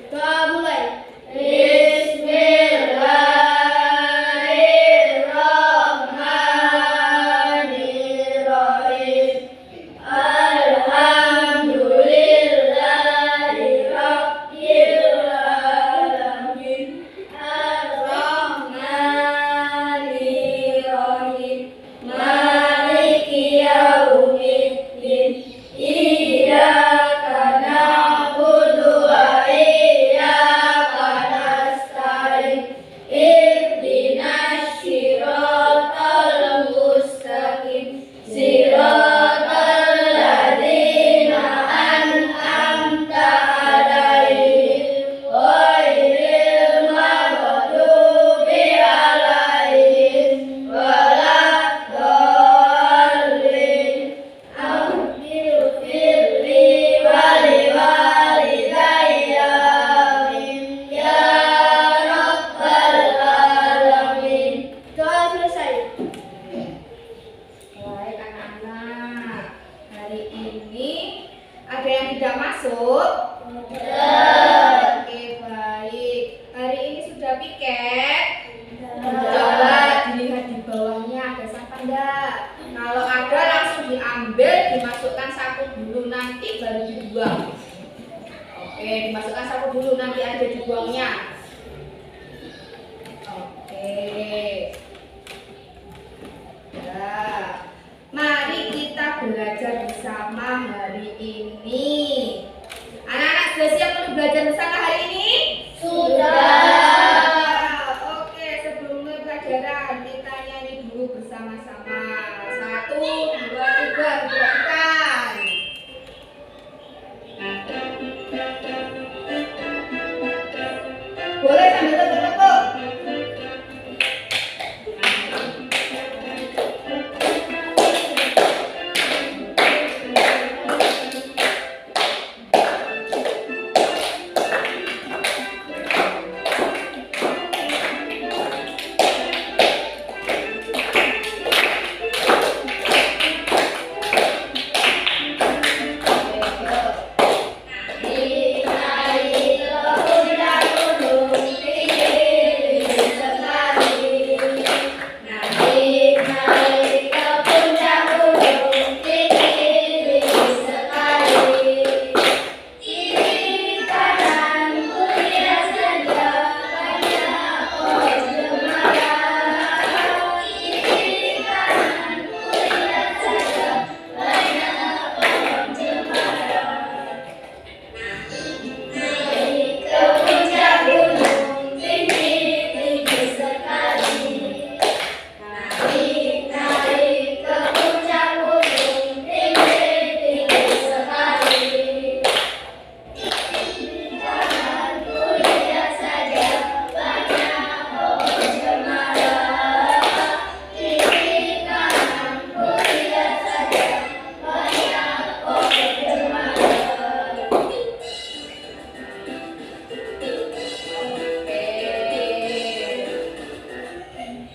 Doa mulai. Ada yang tidak masuk? Tidak. Oke, baik. Hari ini sudah piket? Coba dilihat di bawahnya ada sampah enggak? Kalau ada langsung diambil, dimasukkan saku dulu, nanti baru dibuang. Oke, dimasukkan saku dulu, nanti ada dibuangnya. Oke. Nah, mari kita belajar bersama hari ini. Anak-anak sudah siap untuk belajar bersama hari ini? Sudah. Oke, sebelum mulai pelajaran kita nyanyi dulu bersama-sama. 1, 2, 3, diperhatikan. Boleh sambil tepuk-tepuk.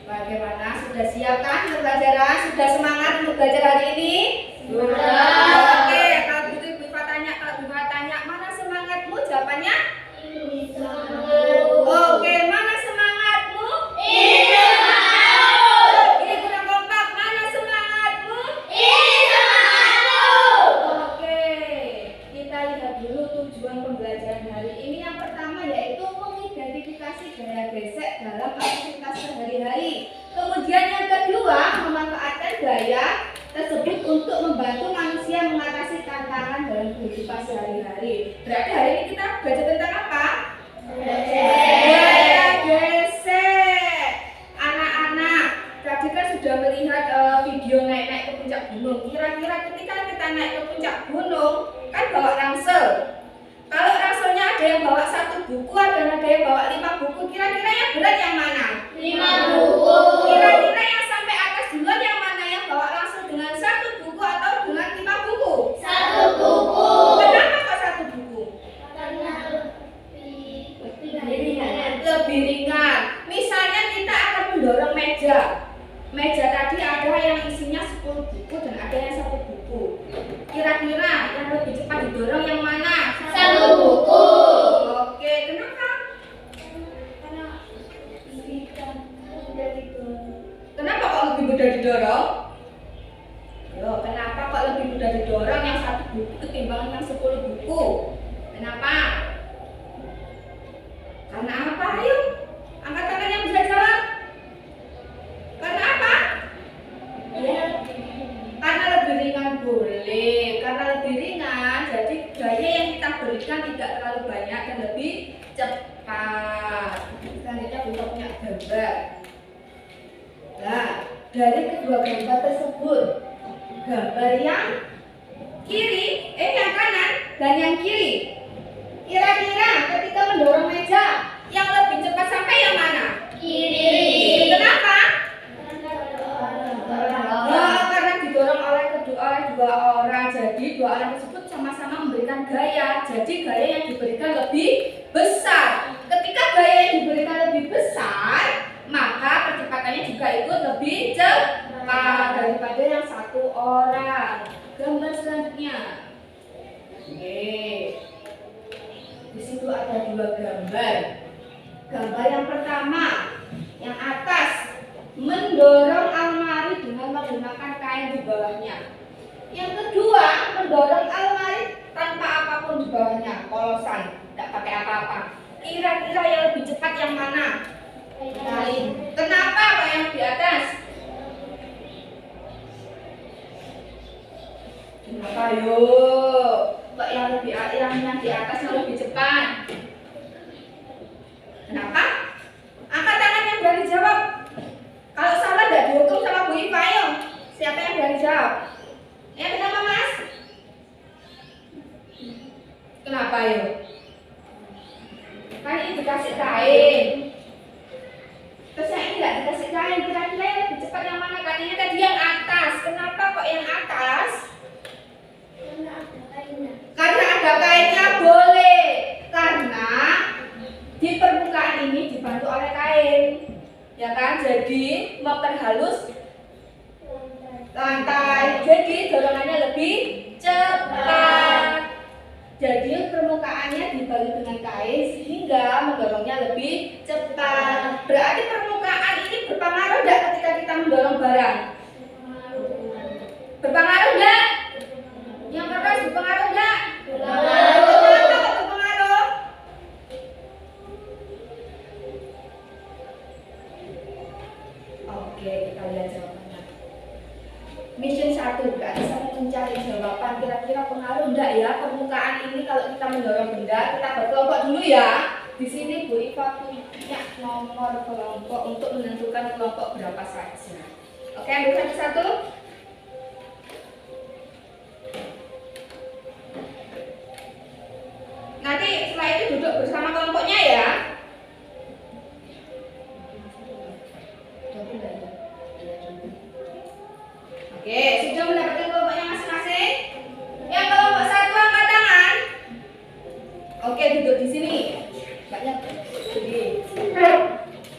Bagaimana? Sudah siap kan untuk pelajaran? Sudah semangat untuk belajar hari ini? Sudah. Oke, kalau gitu Ibu tanya, mana semangatmu? Jawabannya? Oke, mana semangatmu? Ini kurang kompak. Mana semangatmu? Oke, kita lihat dulu tujuan pembelajaran hari ini. Yang pertama yaitu mengidentifikasi gaya gesek dalam aktivitas sehari-hari. Kemudian yang kedua, memanfaatkan gaya tersebut untuk membantu manusia mengatasi tantangan dalam kehidupan sehari-hari. Berarti hari ini kita belajar tentang apa? Gaya gesek. Anak-anak, tadi kan sudah melihat video naik-naik ke puncak gunung. Kira-kira ketika kita naik ke puncak gunung, kan bawa ransel. Kalau ranselnya ada yang bawa 1 buku, ada yang bawa 5 buku, kira-kira yang berat yang mana? 5 buku. Kira-kira yang sampai atas duluan yang mana, yang bawa ransel dengan 1 buku atau dengan 5 buku? 1 buku. Kenapa kok 1 buku? Karena Lebih ringan. Misalnya kita akan mendorong meja. Meja tadi ada yang isinya 10 buku dan ada yang 1 buku. Kira-kira yang lebih cepat didorong yang mana? 1 buku. Oke, diberikan tidak terlalu banyak dan lebih cepat. Selanjutnya kita punya gambar. Nah, dari kedua gambar tersebut, gambar yang kiri, yang kanan dan yang kiri, kira-kira ketika mendorong meja yang lebih cepat sampai yang mana? Kiri. Kenapa? Karena didorong oleh dua orang. Jadi dua orang tersebut sama-sama memberikan gaya. Jadi gaya yang diberikan lebih besar. Ketika gaya yang diberikan lebih besar, maka percepatannya juga ikut lebih cepat daripada yang satu orang. Gambar selanjutnya. Oke. Di situ ada dua gambar. Gambar yang pertama, yang atas, mendorong almari dengan menggunakan kain di bawahnya. Yang kedua, mendorong almari tanpa apapun di bawahnya, polosan, tidak pakai apa-apa. Kira-kira yang lebih cepat yang mana? Kain. Kenapa Pak yang di atas? Kenapa yuk? Kok yang di atas yang lebih cepat? Kenapa? Angkat tangan yang berani jawab. Kalau salah tidak dihukum sama Bu Iva, ayo. Siapa yang berani jawab? Kenapa Mas? Kenapa yuk? Kan ini dikasih kain. Terus yang ini tidak dikasih kain. Kira-kira yang lebih cepat yang mana? Katanya tadi yang atas. Kenapa kok yang atas? Karena ada kainnya, boleh. Karena di permukaan ini dibantu oleh kain, ya kan? Jadi memperhalus lantai. Jadi dorongannya lebih cepat. Jadi permukaannya dibantu dengan kain sehingga mendorongnya lebih cepat. Berarti permukaan ini berpengaruh tidak ketika kita mendorong barang? Berpengaruh enggak? Yang keras berpengaruh enggak? Kenapa berpengaruh? Oke, kita lihat jawabannya. Mission 1, berarti saya mencari jawaban. Kira-kira pengaruh enggak ya permukaan ini kalau kita mendorong benda? Kita berkelompok dulu ya. Di sini Bu Iva punya nomor kelompok untuk menentukan kelompok berapa saja. Oke, ambil satu-satu. Nanti setelah itu duduk bersama kelompoknya ya. Oke, sudah mendapatkan kelompoknya masing-masing? Yang kelompok 1 angkat tangan. Oke, duduk di sini. Banyak.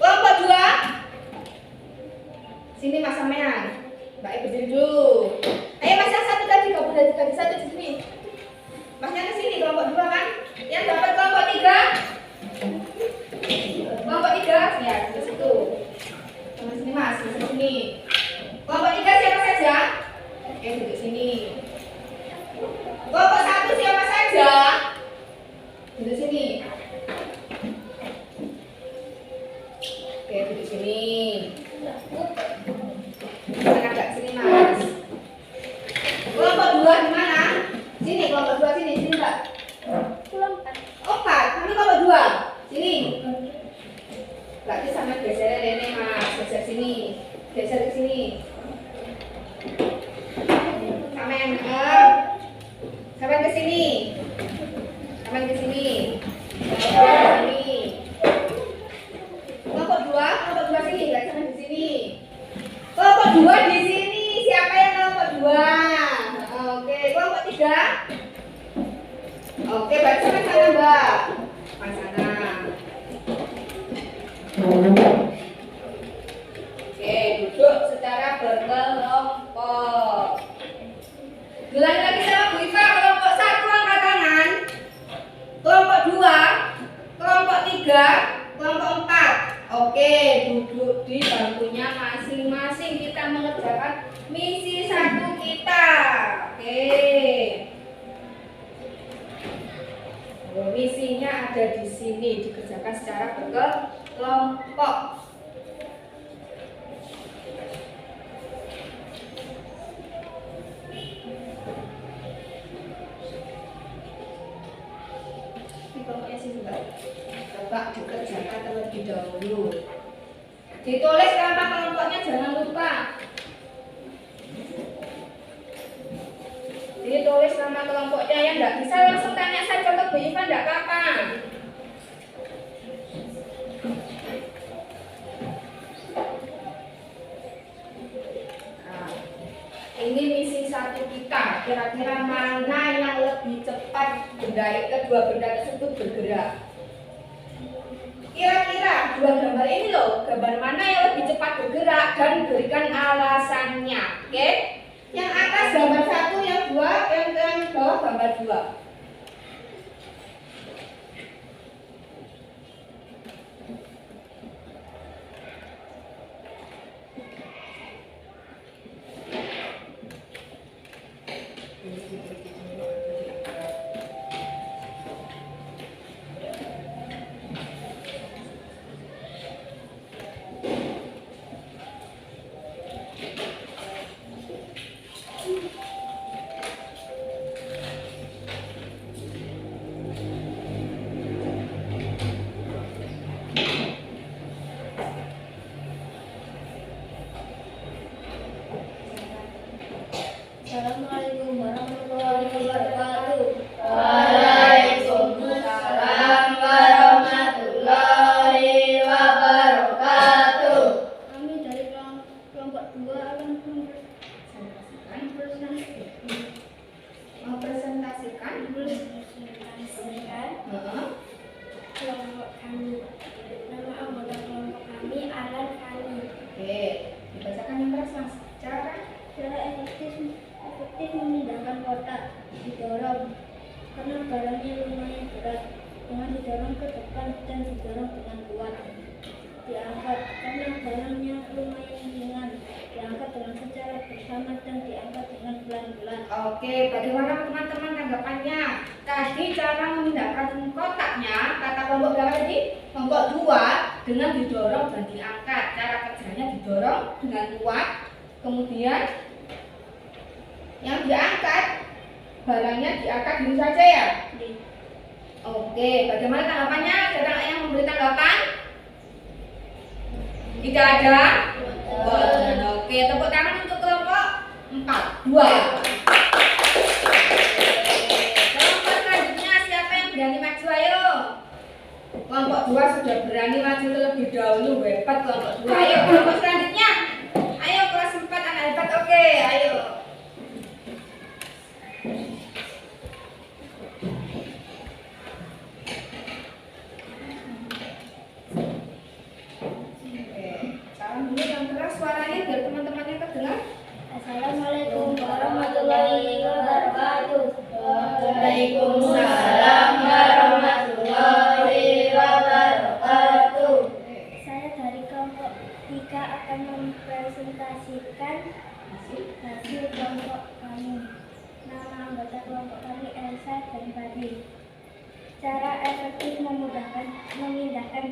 Kelompok 2. Sini Mas Sampean. Baik, berdiri dulu. Ayo Mas yang satu tadi, kamu dari tadi satu di sini. Masnya ke sini, kelompok 2 kan? Yang dapat kelompok 3. Kelompok 3, ya di situ. Sama sini Mas, di sini. Kelompok 3 siapa saja? Oke, duduk sini. Kelompok 1 siapa saja? Duduk sini. Oke, duduk sini. Agak sini Mas. Kelompok 2 di mana? Sini, kelompok 2 sini, sini Mbak. Oh, 4, kami kelompok 2. Sini. Berarti sama geser Rene Mas, geser sini. Geser ke sini. Sama yang sampai ke sini. Sampai ke sini. Sini. Kelompok 2 sini, enggak sampai di sini. Kelompok 2 di sini. Siapa yang kelompok 2? Oke, kelompok 3. Oke, berarti sampai sana, Mbak. Sampai sana. Oke, duduk secara berkelompok. Ulangi lagi sama Bu Iva. Kelompok 1 angkat tangan. Kelompok 2, kelompok 3, kelompok 4. Oke, duduk di bangkunya masing-masing. Kita mengerjakan misi 1 kita. Oke. Misinya ada di sini, dikerjakan secara berkelompok. kelompoknya sini Mbak. Coba dikerjakan terlebih dahulu. Ditulis nama kelompoknya, jangan lupa. Ditulis nama kelompoknya ya, nggak bisa langsung tanya saja ke Bu Ivan, nggak apa-apa. Nah, ini misi satu kita. Kira-kira mana yang lebih cepat kedua benda tersebut bergerak? Kira-kira dua gambar ini loh, gambar mana yang lebih cepat bergerak dan berikan alasannya. Oke? Yang atas gambar 1, yang 2, yang bawah gambar 2. Assalamualaikum warahmatullahi wabarakatuh. Waalaikumsalam warahmatullahi wabarakatuh. Kami dari kelompok 2 akan mempresentasikan kelompok kami. Nama anggota kelompok kami Alan Fani. Oke, dibacakan yang keras Mas. Cara efektif memindahkan kotak didorong karena barangnya lumayan berat, dengan didorong ke depan dan didorong dengan kuat. Diangkat karena barangnya lumayan ringan, diangkat dengan secara bersama dan diangkat dengan pelan-pelan. Oke, bagaimana teman-teman tanggapannya? Tadi cara memindahkan kotaknya, kata kelompok berapa tadi? Kelompok 2 dengan didorong dan diangkat. Cara kerjanya didorong dengan kuat, kemudian yang diangkat barangnya diangkat dulu saja ya. Oke, bagaimana tanggapannya? Ada yang memberi tanggapan? Tidak ada? Oke, tepuk tangan untuk kelompok 4, 2. Kelompok selanjutnya siapa yang berani maju? Ayo. Kelompok 2 sudah berani maju terlebih dahulu. Hebat kelompok 2. Ayo kelompok selanjutnya. Ayo kelas 4 anak hebat. Oke, ayo. Salam dulu yang keras suaranya biar teman-temannya terdengar. Assalamualaikum warahmatullahi wabarakatuh. Waalaikumsalam warahmatullahi wabarakatuh. Saya dari kelompok 3 akan mempresentasikan hasil kelompok kami. Nama anggota kelompok kami Elsa dan Fadi. Cara efektif memindahkan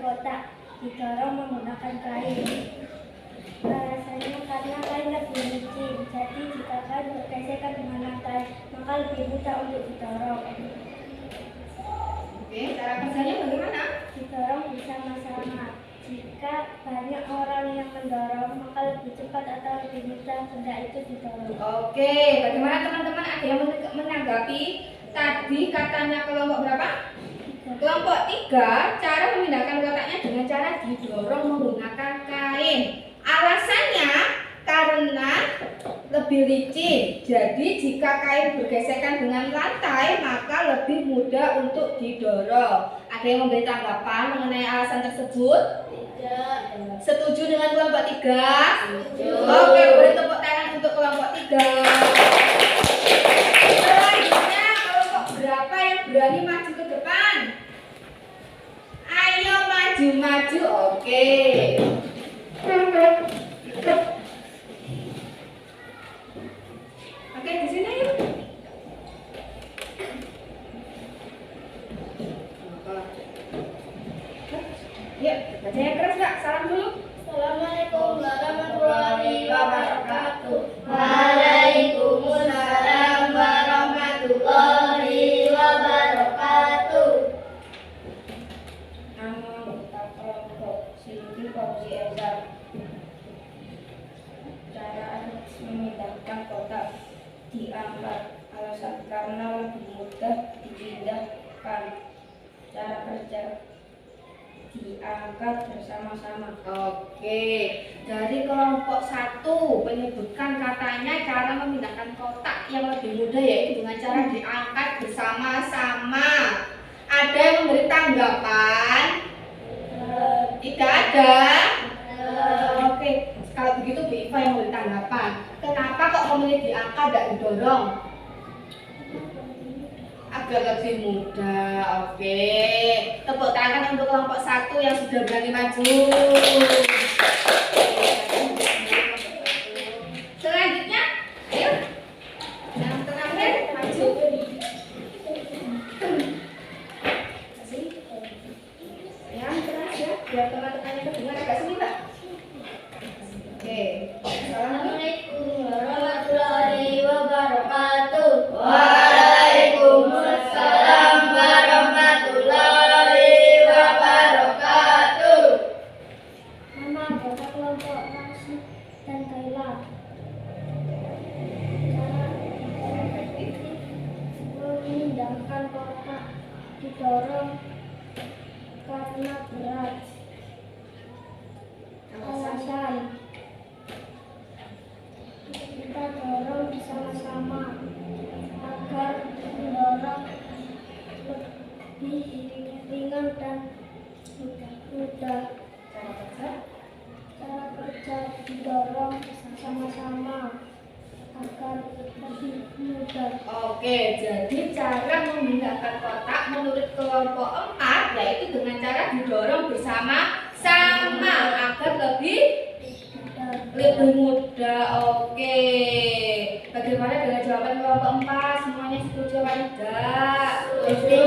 kotak didorong menggunakan kain. Alasannya karena kain lebih licin, jadi jika kain bergesekan dengan lantai, maka lebih mudah untuk didorong. Oke, cara kerjanya bagaimana? Didorong bersama-sama. Jika banyak orang yang mendorong, maka lebih cepat atau lebih mudah benda itu didorong. Oke, bagaimana teman-teman? Ada yang menanggapi tadi katanya kelompok berapa? Kelompok 3, cara memindahkan kotaknya dengan cara didorong menggunakan kain. Alasannya karena lebih licin. Jadi jika kain bergesekan dengan lantai, maka lebih mudah untuk didorong. Ada yang memberi tanggapan mengenai alasan tersebut? Tidak. Setuju dengan kelompok 3? Setuju. Oke, boleh tepuk tangan untuk kelompok 3. Selanjutnya kelompok berapa yang berani maju ke depan? Ayo maju-maju. Oke. Oke, di sini yuk. Yuk, bacanya keras Kak. Salam dulu. Assalamualaikum warahmatullahi wabarakatuh. Waalaikumsalam. diangkat bersama-sama. Oke, dari kelompok 1 menyebutkan katanya cara memindahkan kotak yang lebih mudah yaitu dengan cara diangkat bersama-sama. Ada yang memberi tanggapan? Tidak ada? Oke, kalau begitu Bu Iva yang memberi tanggapan. Kenapa kok memilih diangkat dan didorong? Agar lebih mudah. Oke, tepuk tangan untuk kelompok 1 yang sudah berani maju. Selanjutnya, ayo yang terakhir maju. Yang terakhir, biar teman-temannya kedengar agak sini Pak. Oke, Assalamualaikum warahmatullahi wabarakatuh. Waalaikumsalam warahmatullahi wabarakatuh. Nama anggota kelompok Rasid dan Kaila. Cara memindahkan kotak didorong karena berat. Alasan kita dorong bersama-sama agar mendorong lebih ringan dan mudah. Cara kerja didorong bersama-sama agar lebih mudah. Oke, jadi cara memindahkan kotak menurut kelompok 4 yaitu dengan cara didorong bersama-sama agar lebih mudah. Oke, bagaimana dengan jawaban kelompok 4? Semuanya setuju atau tidak? Setuju.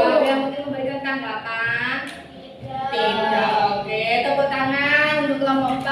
Ada yang mungkin memberikan tanggapan? Tidak. Oke, tepuk tangan untuk kelompok 4.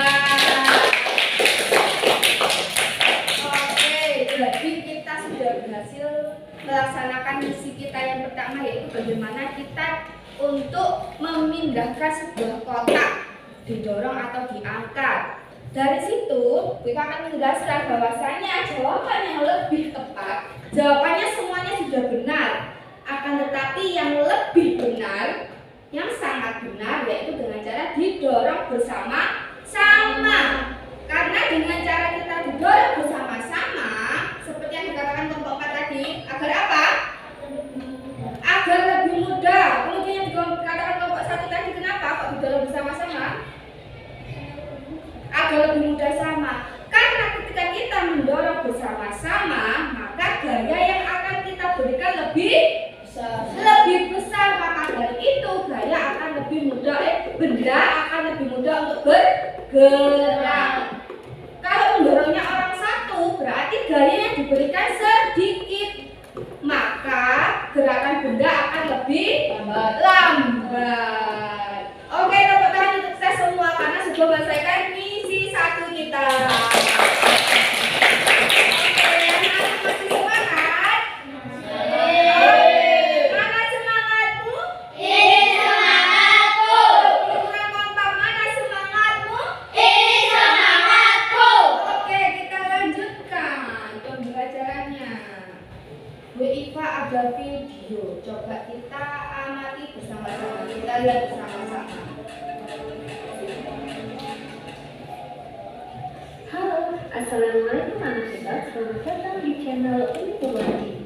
Oke, jadi kita sudah berhasil melaksanakan misi kita yang pertama yaitu bagaimana kita untuk memindahkan sebuah kotak didorong atau diangkat. Dari situ kita akan menjelaskan bahwasanya jawaban yang lebih tepat, jawabannya semuanya sudah benar. Akan tetapi yang lebih benar, yang sangat benar yaitu dengan cara didorong bersama-sama. Karena dengan cara kita didorong bersama-sama, seperti yang dikatakan kelompok 4 tadi, agar apa? Agar lebih mudah. Kemudian yang dikatakan kelompok 1 tadi, kenapa kok didorong bersama-sama? Agar lebih mudah sama. Karena ketika kita mendorong bersama-sama, maka gaya yang akan kita berikan lebih besar. Maka dari itu gaya akan lebih mudah, benda akan lebih mudah untuk bergerak. Kalau mendorongnya orang satu, berarti gaya yang diberikan sedikit, maka gerakan benda akan lebih lambat. Oke, tepuk tangan untuk kita semua karena sudah menyelesaikan misi 1 kita. Oke, anak masih semangat? Mana semangatmu? Ini semangatku. Kurang kompak, mana semangatmu? Ini semangatku. Oke, kita lanjutkan pembelajarannya. Bu Iva ada video, coba kita amati bersama-sama, kita lihat bersama-sama. Halo, assalamualaikum anak-anak, selamat datang di channel Informasi.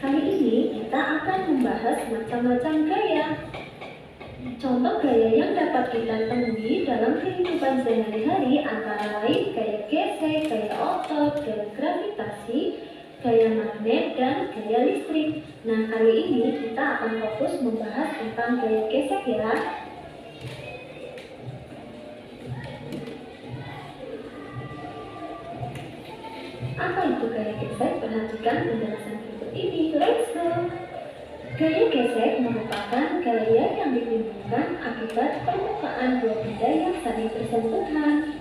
Kali ini kita akan membahas macam-macam gaya. Contoh gaya yang dapat kita temui dalam kehidupan sehari-hari antara lain gaya gesek, gaya otot, gaya gravitasi, gaya magnet, dan gaya listrik. Nah, kali ini kita akan fokus membahas tentang gaya gesek ya. Apa itu gaya gesek? Perhatikan penjelasan berikut ini. Let's go! Gaya gesek merupakan gaya yang ditimbulkan akibat permukaan dua benda yang saling bersentuhan.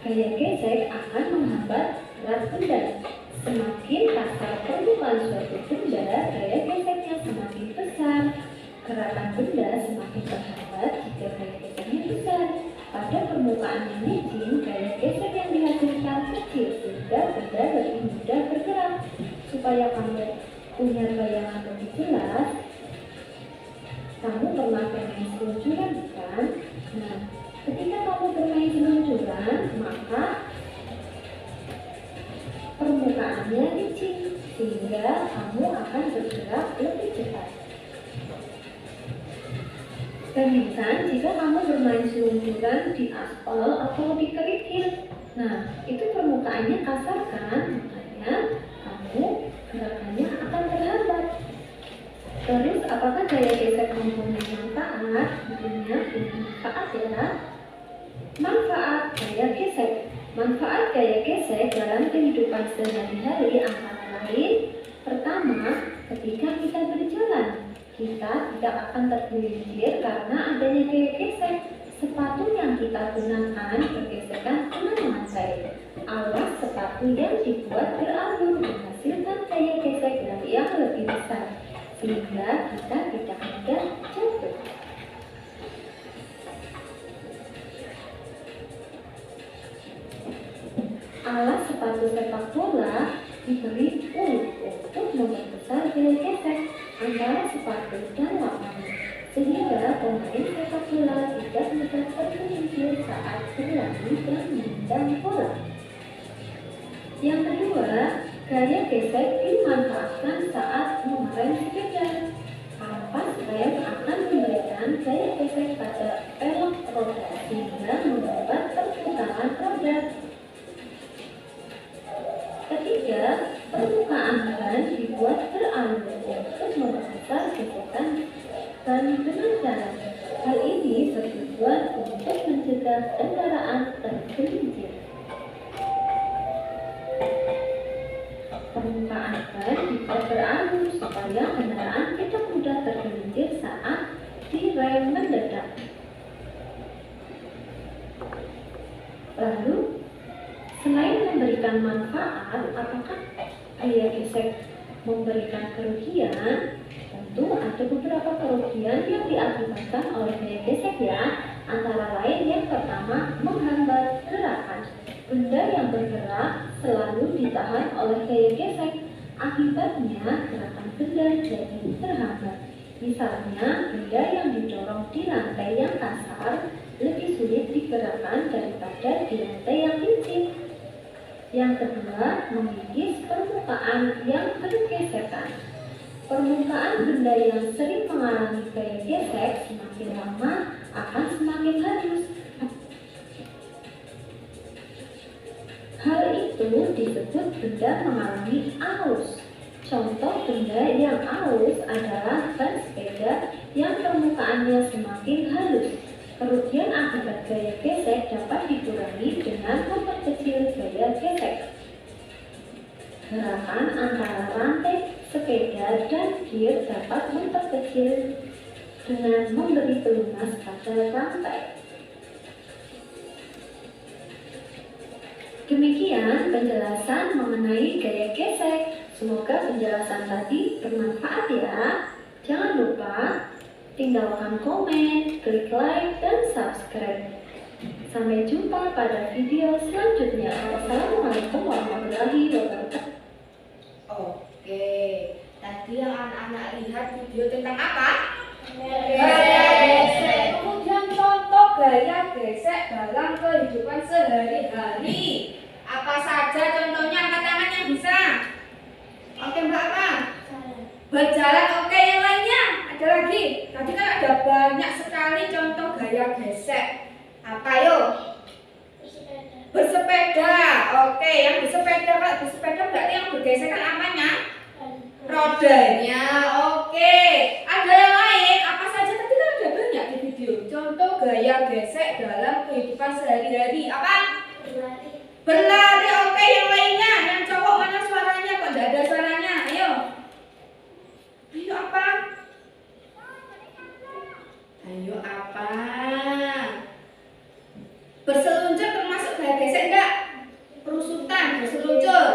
Gaya gesek akan menghambat berat benda. Semakin kasar permukaan suatu benda, gaya geseknya semakin besar. Gerakan benda semakin terhambat jika gaya geseknya besar. Pada permukaan yang licin, gaya gesek yang dihasilkan kecil sehingga benda lebih mudah bergerak. Supaya kamu punya bayangan lebih jelas, kamu pernah pengen Nah, ketika kamu bermain seluncuran, maka permukaannya licin sehingga kamu akan bergerak lebih cepat. Bandingkan jika kamu bermain seluncuran di aspal atau di kerikil. Nah, itu permukaannya kasar kan? Makanya kamu gerakannya akan terhambat. Terus, apakah gaya gesek mempunyai manfaat? Tentunya punya manfaat ya. Manfaat gaya gesek. Manfaat gaya gesek dalam kehidupan sehari-hari antara lain: pertama, ketika kita berjalan, kita tidak akan tergelincir karena adanya gaya gesek. Sepatu yang kita gunakan bergesekan dengan lantai. Alas sepatu yang dibuat beralur menghasilkan gaya gesek yang lebih besar, sehingga kita tidak mudah jatuh. Alas sepatu sepak bola diberi untuk memperbesar gaya gesek antara sepatu dan lapangan, sehingga pemain sepak bola tidak mudah tergelincir saat berlari dan menendang bola. Yang kedua, gaya gesek dimanfaatkan saat mengerem sepeda. Ampas rem akan memberikan gaya gesek pada pelek roda sehingga membuat perputaran roda. Ketiga, permukaan ban dibuat beralur untuk memperbesar gesekan ban dengan jalan. Hal ini bertujuan untuk mencegah kendaraan tergelincir. Permukaan ban dibuat beralur supaya kendaraan tidak mudah tergelincir saat direm mendadak. Lalu, selain memberikan manfaat, apakah gaya gesek memberikan kerugian? Tentu ada beberapa kerugian yang diakibatkan oleh gaya gesek ya. Antara lain yang pertama, menghambat gerakan. Benda yang bergerak selalu ditahan oleh gaya gesek. Akibatnya gerakan benda jadi terhambat. Misalnya, benda yang didorong di lantai yang kasar lebih sulit digerakkan daripada di lantai yang licin. Yang kedua, mengikis permukaan yang bergesekan. Permukaan benda yang sering mengalami gaya gesek semakin lama akan semakin halus. Hal itu disebut benda mengalami aus. Contoh benda yang aus adalah ban sepeda yang permukaannya semakin halus. Kerugian akibat gaya gesek dapat dikurangi dengan memperkecil gaya gesek. Gerakan antara rantai sepeda dan gear dapat memperkecil dengan memberi pelunas pada rantai. Demikian penjelasan mengenai gaya gesek. Semoga penjelasan tadi bermanfaat ya. Jangan lupa tinggalkan komen, klik like, dan subscribe. Sampai jumpa pada video selanjutnya. Wassalamualaikum warahmatullahi wabarakatuh. Oke, tadi yang anak-anak lihat video tentang apa? Gaya gesek. Kemudian contoh gaya gesek dalam kehidupan sehari-hari. Apa saja contohnya? Angkat tangan yang bisa. Oke Mbak apa? Berjalan. Oke, yang lainnya ada lagi. Tadi kan ada banyak sekali contoh gaya gesek. Apa yuk? Bersepeda. Oke, yang bersepeda. Kalau bersepeda berarti yang bergesekan apanya? Rodanya. Oke, ada yang lain. Apa saja? Tadi kan ada banyak di video. Contoh gaya gesek dalam kehidupan sehari-hari. Apa? Berlari. Oke, yang lainnya. Yang cowok mana suaranya? Kok tidak ada suaranya? Ayo. Ayo apa? Ayo apa? Berseluncur termasuk gaya gesek enggak? Perusutan, berseluncur.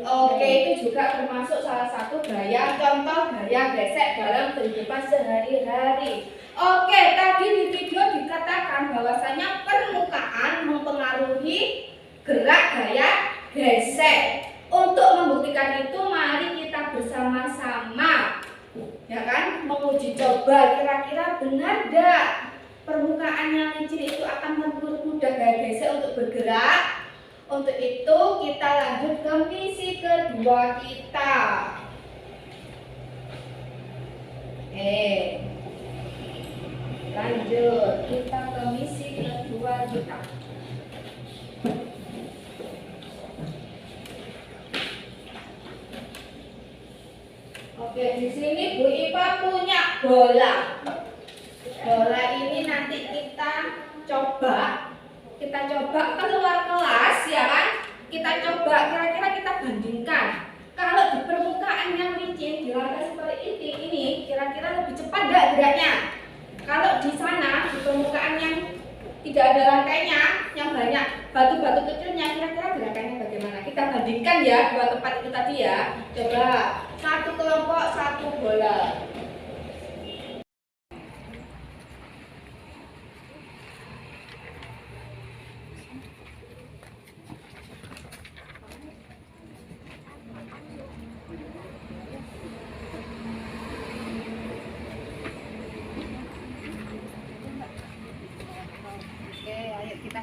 Oke, itu juga termasuk salah satu gaya, contoh gaya gesek dalam kehidupan sehari-hari. Oke, tadi di video dikatakan bahwasanya permukaan mempengaruhi gerak gaya gesek. Untuk membuktikan itu, mari kita bersama-sama, ya kan, menguji coba kira-kira benar enggak permukaan yang licin itu akan mempermudah gaya gesek untuk bergerak. Untuk itu kita lanjut ke misi kedua kita. Lanjut kita ke misi kedua kita. Oke, di sini Bu Ipa punya bola. Bola ini nanti kita coba keluar kelas ya kan? Kita coba kira-kira kita bandingkan. Kalau di permukaan yang licin di lantai seperti ini kira-kira lebih cepat nggak geraknya? Kalau di sana di permukaan yang tidak ada lantainya, yang banyak batu-batu kecilnya, kira-kira gerakannya bagaimana? Kita bandingkan ya dua tempat itu tadi ya. Coba satu kelompok satu bola. Oke, ayo kita.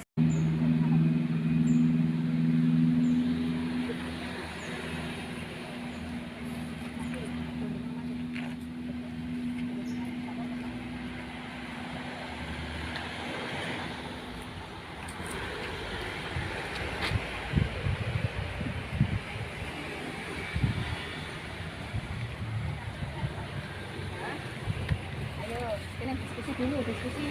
Ayo, kita diskusi dulu, diskusi.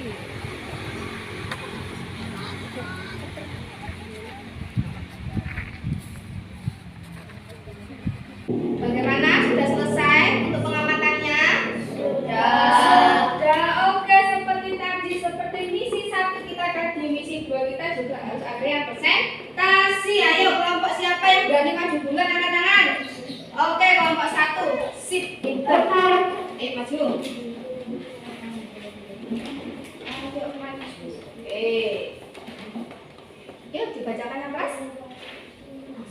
Bagaimana? Sudah selesai untuk pengamatannya? Sudah. Oke, seperti tadi, seperti misi 1 kita tadi, misi 2 kita juga harus ada yang presentasi. Ayo kelompok siapa yang berani maju duluan, angkat tangan. Oke, kelompok 1. Sip, pintar. Maju. Ayo maju. Yuk dibacakan yang kelas.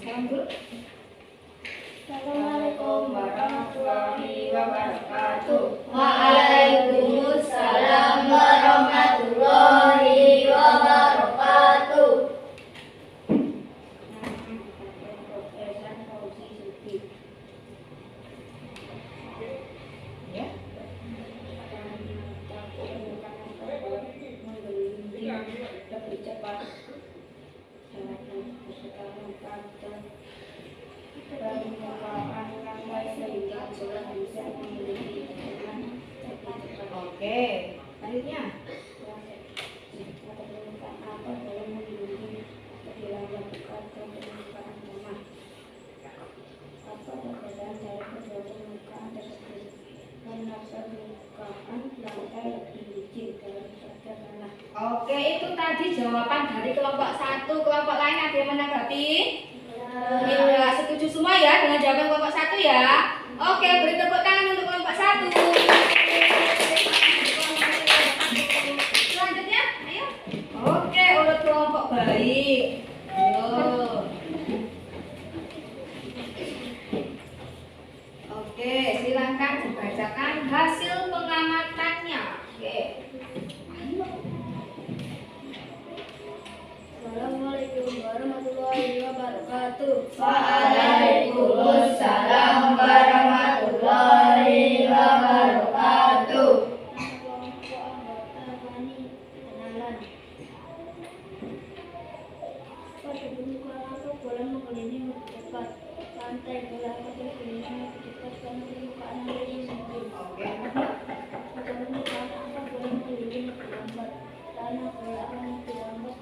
Sekarang dulu. Assalamualaikum warahmatullahi wabarakatuh. Waalaikumsalam warahmatullahi wabarakatuh. Ya. Lebih cepat. Permukaan yang baik sehingga bola bisa memiliki tekanan lebih cepat. Oke, selanjutnya. Permukaan apa dalam melindungi kehilangan bekas dan permukaan tanah? Apa perbedaan dari kedua permukaan tersebut? Karena permukaan lantai lebih licin daripada tanah. Oke, itu tadi jawaban dari kelompok 1. Kelompok lain ada yang menanggapi? Ya, setuju semua ya dengan jawaban kelompok 1 ya. Oke, beri tepuk tangan untuk kelompok 1. Selanjutnya, ayo. Oke, urut kelompok baik. Ayo. Oke, silakan dibacakan hasil pengamatannya. Oke. Assalamualaikum warahmatullahi wabarakatuh. Waalaikumsalam warahmatullahi wabarakatuh. Kelompok anggota Bani kenalan. Pada permukaan apa bola mengelilingi lebih cepat? Lantai bola apa mengelilingi lebih cepat karena permukaan yang lebih sempit. Oke. Pada permukaan apa bola mengelilingi lebih lambat? Tanah bola apa lebih lambat?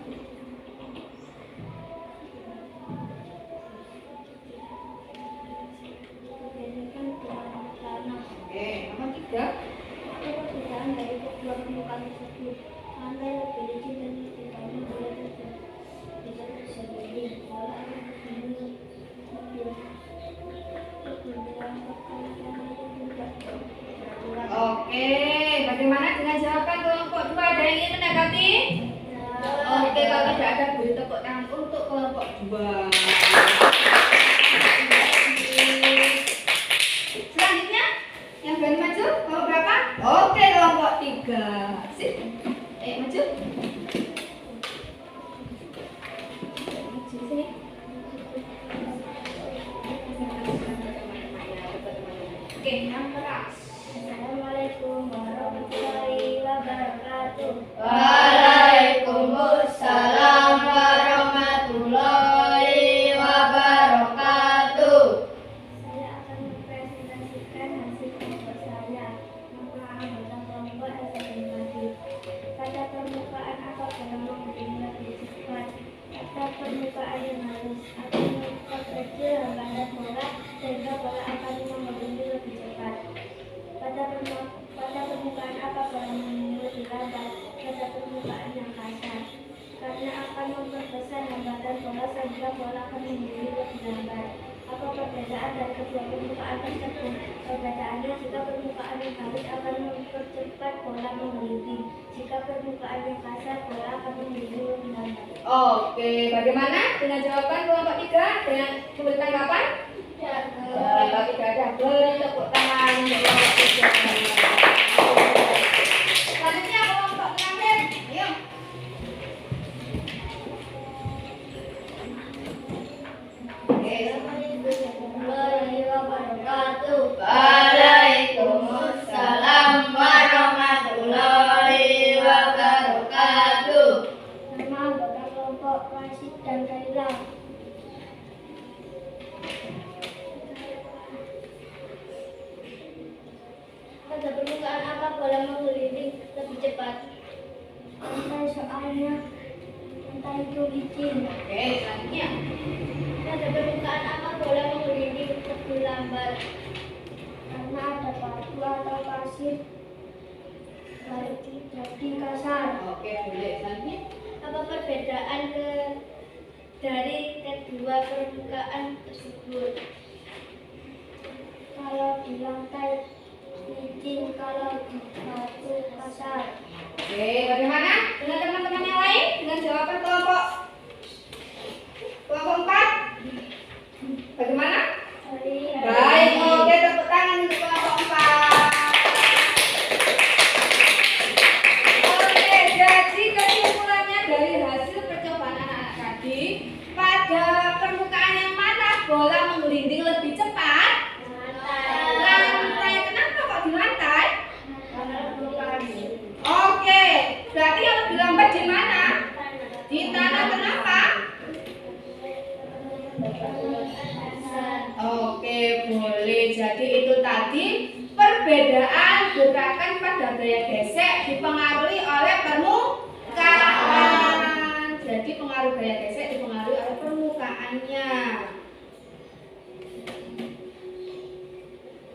Dibandingkan dengan tanah. Oke, nomor 3. Apa perbedaan dari kedua permukaan tersebut? Lantai lebih licin dan lebih banyak bola tidak tersendiri. Bola akan bersembunyi lebih bergerak karena itu tidak bergerak. Oke, bagaimana dengan jawaban kelompok 2? Ada yang ingin menanggapi? Oke, kalau tidak ada beri tepuk tangan untuk kelompok 2. Selanjutnya, yang berani maju kelompok berapa? Oke, kelompok 3. Sip. Maju. Maju sini. Oke, yang keras. Assalamualaikum warahmatullahi wabarakatuh. Waalaikumsalam warahmatullahi wabarakatuh. Saya akan mempresentasikan hasil kelompok saya. Nama anggota kelompok SMP. Pada permukaan apa dalam mengirim lebih cepat? Pada permukaan yang halus akan memperkecil hambatan bola sehingga bola akan mengirim lebih cepat. Pada permukaan apa bola mengirim lebih lambat? Pada permukaan yang kasar karena akan memperbesar hambatan bola sehingga bola akan mengirim lebih lambat. Apa perbedaan dari kedua permukaan tersebut? Perbedaannya jika permukaan yang halus akan mempercepat bola menggelinding, jika permukaan yang kasar bola akan menggelinding lebih lambat. Oke, bagaimana dengan jawaban kelompok 3 dengan memberi tanggapan? Kelompok 3 ada beri tepuk tangan untuk kelompok 3. Selanjutnya kelompok terakhir, ayo. Warahmatullahi wabarakatuh. Waalaikumsalam warahmatullahi wabarakatuh. Nama anggota kelompok Rashid dan Kaila. Pada permukaan apa bola menggelinding lebih cepat? Soalnya entah itu licin. Oke, selanjutnya. Pada permukaan apa bola menggelinding lebih lambat? Karena ada batu atau pasir jadi kasar. Oke, boleh. Selanjutnya. Apa perbedaan dari kedua permukaan tersebut? Kalau di lantai licin, kalau di batu kasar. Oke, bagaimana dengan teman-teman yang lain dengan jawaban kelompok 4? Bagaimana? Baik, oke, tepuk tangan untuk kelompok 4. Oke, jadi kesimpulannya dari hasil percobaan anak-anak tadi, pada permukaan yang mana bola menggelinding lebih cepat? Lantai. Kenapa kok di lantai? Oke, berarti yang lebih lambat di mana? Di tanah. Kenapa? Oke, boleh. Jadi itu tadi perbedaan gerakan pada gaya gesek dipengaruhi oleh permukaan. Jadi pengaruh gaya gesek dipengaruhi oleh permukaannya.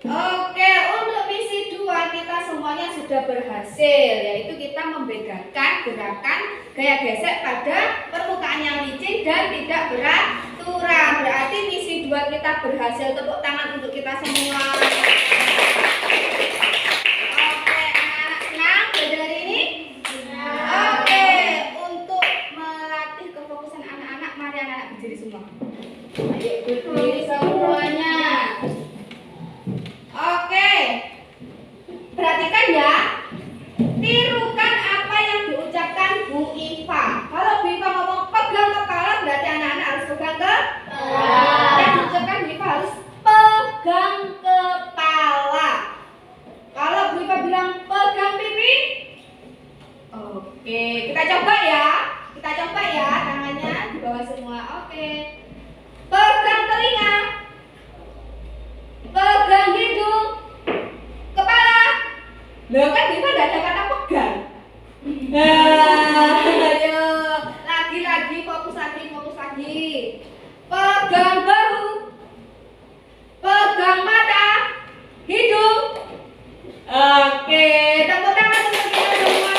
Oke, untuk misi 2 kita semuanya sudah berhasil, yaitu kita membedakan gerakan gaya gesek pada permukaan yang licin dan tidak beraturan. Berarti misi 2 kita berhasil. Tepuk tangan untuk kita semua. Oke, anak-anak senang belajar hari ini? Oke, untuk melatih kefokusan anak-anak, mari anak-anak berdiri semua. Ayo berdiri semuanya. Oke, perhatikan ya. Tirukan apa yang diucapkan Bu Iva. Kalau Bu Iva ngomong pegang kepala, berarti anak-anak harus pegang kepala. Yang diucapkan Bu Iva harus pegang kepala. Kalau Bu Iva bilang pegang pipi, oke, kita coba ya. Kita coba ya, tangannya di bawah semua. Oke. Pegang telinga. Pegang hidung, kepala. Loh kan Diva tidak ada kata pegang. Ayo, lagi-lagi fokus lagi. Pegang bahu, pegang mata, hidung. Oke, tepuk tangan untuk kita semua.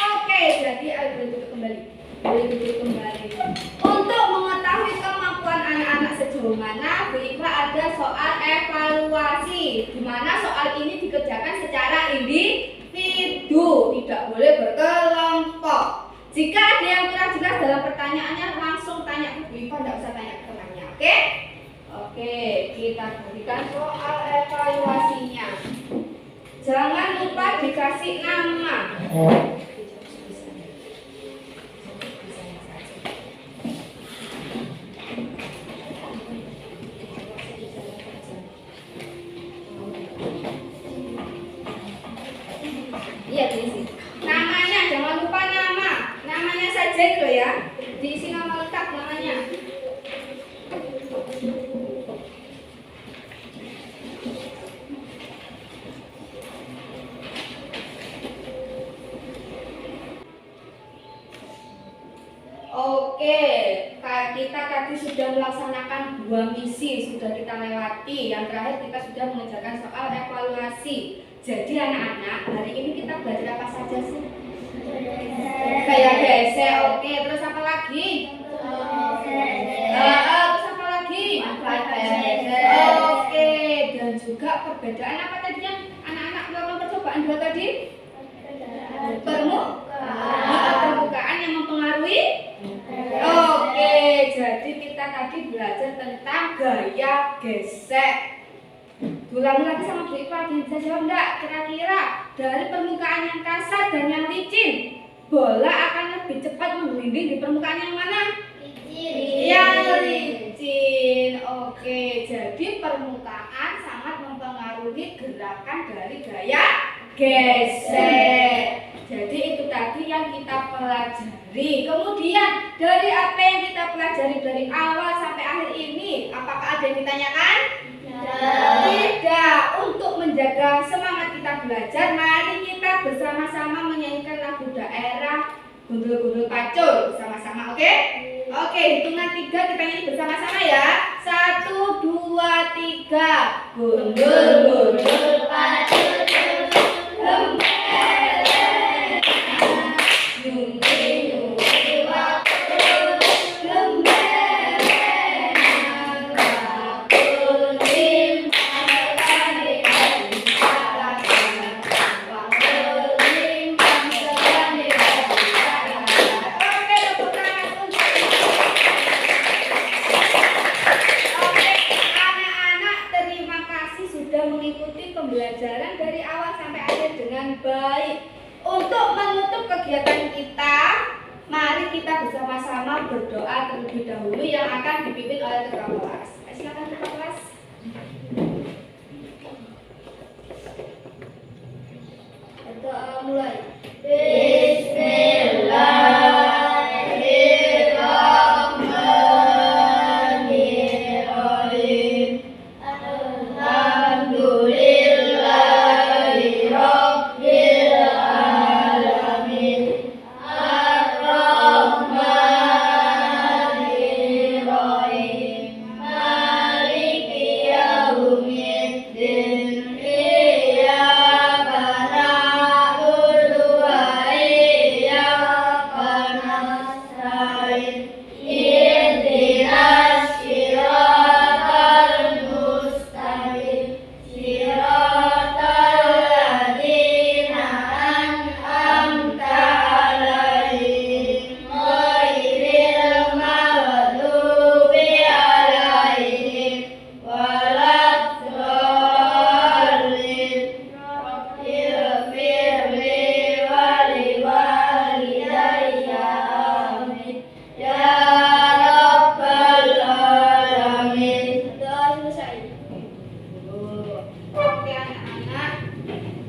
Oke, jadi ayo duduk kembali. Untuk mengetahui kemampuan anak-anak sejauh mana, Bu Iva ada soal evaluasi, di mana soal ini dikerjakan secara individu, tidak boleh berkelompok. Jika ada yang kurang jelas dalam pertanyaannya, langsung tanya ke Bu Iva, tidak usah tanya ke temannya, oke? Oke, kita berikan soal evaluasinya. Jangan lupa lupa dikasih nama. Iya, diisi. Namanya jangan lupa nama. Namanya saja itu ya. Diisi nama lengkap namanya. Oke, kita tadi sudah melaksanakan 2 misi, sudah kita lewati. Yang terakhir kita sudah mengerjakan soal evaluasi. Jadi anak-anak, hari ini kita belajar apa saja sih? Kayak gesek, oke. Terus apa lagi? Terus apa lagi? Oke, dan juga perbedaan apa tadi yang anak-anak melakukan percobaan 2 tadi? Permukaan yang mempengaruhi. Oke, jadi kita tadi belajar tentang gaya gesek. Ulangi lagi sama Bu Ipa, bisa jawab enggak? Kira-kira dari permukaan yang kasar dan yang licin, bola akan lebih cepat menggelinding di permukaan yang mana? Yang licin. Oke, jadi permukaan sangat mempengaruhi gerakan dari gaya gesek. Jadi itu tadi yang kita pelajari. Kemudian dari apa yang kita pelajari dari awal sampai akhir ini, apakah ada yang ditanyakan? Tidak. Untuk menjaga semangat kita belajar, mari kita bersama-sama menyanyikan lagu daerah Gundul-Gundul Pacul bersama-sama, oke? Oke, hitungan 3 kita nyanyi bersama-sama ya. 1, 2, 3. Gundul-Gundul Pacul. Pembelajaran dari awal sampai akhir dengan baik. Untuk menutup kegiatan kita, mari kita bersama-sama berdoa terlebih dahulu yang akan dipimpin oleh ketua kelas. Silakan ketua kelas. Berdoa mulai.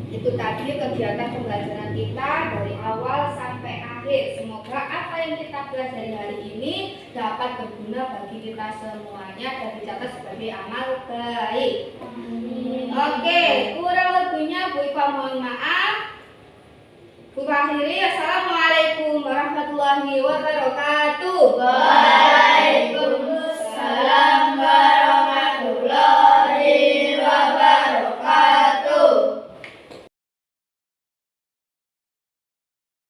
Itu tadi kegiatan pembelajaran kita dari awal sampai akhir. Semoga apa yang kita pelajari hari ini dapat berguna bagi kita semuanya dan dicatat sebagai amal baik. Oke, kurang lebihnya Bu Ipa mohon maaf. Bu akhiri, assalamualaikum warahmatullahi wabarakatuh.